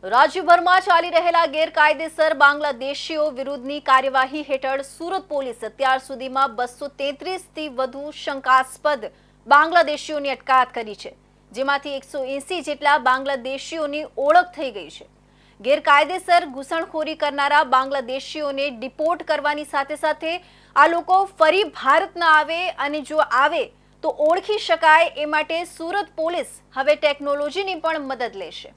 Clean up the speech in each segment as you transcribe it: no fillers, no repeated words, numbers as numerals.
રાજ્યભરમાં ચાલી રહેલા ગેરકાયદેસર બાંગ્લાદેશીઓ વિરુદ્ધની કાર્યવાહી હેઠળ સુરત પોલીસ અત્યાર સુધીમાં 233થી વધુ શંકાસ્પદ બાંગ્લાદેશીઓની અટકાયત કરી છે, જેમાંથી 180 જેટલા બાંગ્લાદેશીઓની ઓળખ થઈ ગઈ છે। ગેરકાયદેસર ઘૂસણખોરી કરનારા બાંગ્લાદેશીઓને ડિપોર્ટ કરવાની સાથે સાથે આ લોકો ફરી ભારત ન આવે અને જો આવે તો ઓળખી શકાય એ માટે સુરત પોલીસ હવે ટેકનોલોજીની પણ મદદ લેશે।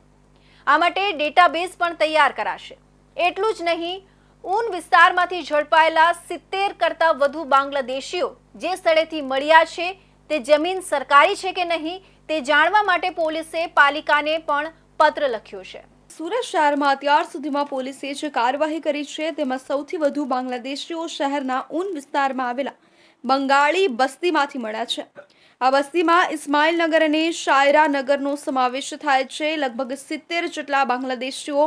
આ માટે ડેટાબેઝ પણ તૈયાર કરાશે। એટલું જ નહીં, ઊન વિસ્તારમાંથી ઝડપાયેલા 70 કરતાં વધુ બાંગ્લાદેશીઓ જે સ્થળેથી મળ્યા છે તે જમીન સરકારી છે કે નહીં તે જાણવા માટે પોલીસે પાલિકાને પણ પત્ર લખ્યો છે। સુરત શહેરમાં અત્યાર સુધીમાં પોલીસે જે કાર્યવાહી કરી છે તેમાં સૌથી વધુ બાંગ્લાદેશીઓ શહેરના ઊન વિસ્તારમાં આવેલા બંગાળી બસ્તીમાંથી મળ્યા છે। આ બસ્તીમાં ઇસ્માઇલનગર અને શાયરાનગરનો સમાવેશ થાય છે। લગભગ 70 જેટલા બાંગ્લાદેશીઓ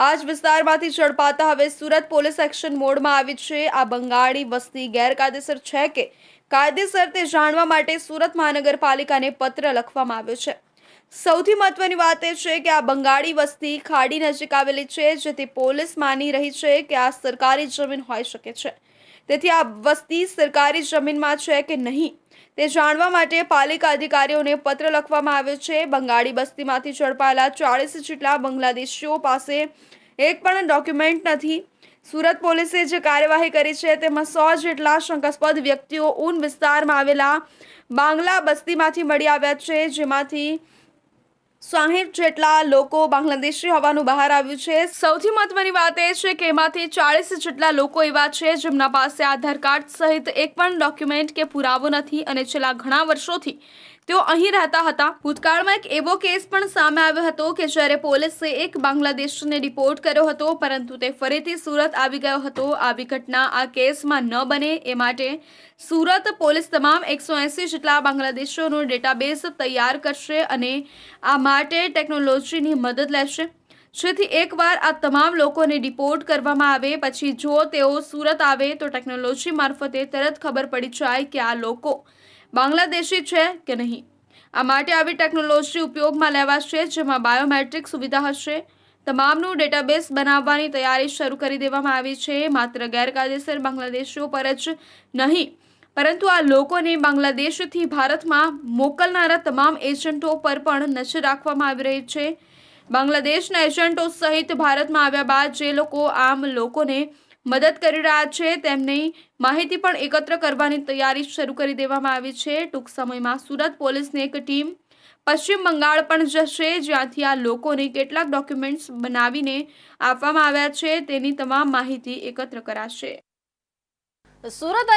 આ જ વિસ્તારમાંથી ઝડપાતા હવે સુરત પોલીસ એક્શન મોડમાં આવી છે। આ બંગાળી બસ્તી ગેરકાયદેસર છે કે કાયદેસર તે જાણવા માટે સુરત મહાનગરપાલિકાને પત્ર લખવામાં આવ્યો છે। સૌથી મહત્વની વાત એ છે કે આ બંગાળી વસ્તી ખાડી નજીક આવેલી છે, જેથી પોલીસ માની રહી છે કે આ સરકારી જમીન હોઈ શકે છે। તેથી આ વસ્તી સરકારી જમીનમાં છે કે નહીં તે જાણવા માટે પાલિકા અધિકારીઓને પત્ર લખવામાં આવ્યો છે। બંગાળી બસ્તીમાંથી ઝડપાયેલા 40 જેટલા બાંગ્લાદેશીઓ પાસે એક પણ ડોક્યુમેન્ટ નથી। સુરત પોલીસે જે કાર્યવાહી કરી છે તેમાં 100 જેટલા શંકાસ્પદ વ્યક્તિઓ ઊન વિસ્તારમાં આવેલા બાંગ્લા બસ્તીમાંથી મળી આવ્યા છે, જેમાંથી 60 જેટલા લોકો બાંગ્લાદેશી હોવાનું બહાર આવ્યું છે। સૌથી મહત્વની વાત એ છે કે એમાંથી 40 જેટલા લોકો એવા છે જેમના પાસે આધાર કાર્ડ સહિત એક પણ ડોક્યુમેન્ટ કે પુરાવો નથી અને છેલ્લા ઘણા વર્ષોથી તેઓ અહીં રહેતા હતા। ભૂતકાળમાં એક એવો કેસ પણ સામે આવ્યો હતો કે જ્યારે પોલીસે એક બાંગ્લાદેશીને રિપોર્ટ કર્યો હતો, પરંતુ તે ફરીથી સુરત આવી ગયો હતો। આવી ઘટના આ કેસમાં ન બને એ માટે સુરત પોલીસ તમામ 180 જેટલા બાંગ્લાદેશીઓનો ડેટાબેઝ તૈયાર કરશે અને આ માટે ટેકનોલોજીની મદદ લેશે, જેથી એકવાર આ તમામ લોકોને ડિપોર્ટ કરવામાં આવે પછી જો તેઓ સુરત આવે તો ટેકનોલોજી મારફતે તરત ખબર પડી જાય કે આ લોકો બાંગ્લાદેશી છે કે નહીં। આ માટે આવી ટેકનોલોજી ઉપયોગમાં લેવાશે, જેમાં બાયોમેટ્રિક સુવિધા હશે। તમામનું ડેટાબેઝ બનાવવાની તૈયારી શરૂ કરી દેવામાં આવી છે। માત્ર ગેરકાયદેસર બાંગ્લાદેશીઓ પર જ નહીં, પરંતુ આ લોકોને બાંગ્લાદેશથી ભારતમાં મોકલનારા તમામ એજન્ટો પર પણ નજર રાખવામાં આવી રહી છે। બાંગ્લાદેશના એજન્ટો સહિત ભારતમાં આવ્યા બાદ જે લોકો આમ લોકોને મદદ કરી રહ્યા છે તેમની માહિતી પણ એકત્ર કરવાની તૈયારી શરૂ કરી દેવામાં આવી છે। ટૂંક સમયમાં સુરત પોલીસની એક ટીમ પશ્ચિમ બંગાળ પણ જશે, જ્યાંથી આ લોકોને કેટલાક ડોક્યુમેન્ટ્સ બનાવીને આપવામાં આવ્યા છે તેની તમામ માહિતી એકત્ર કરાશે। સુરત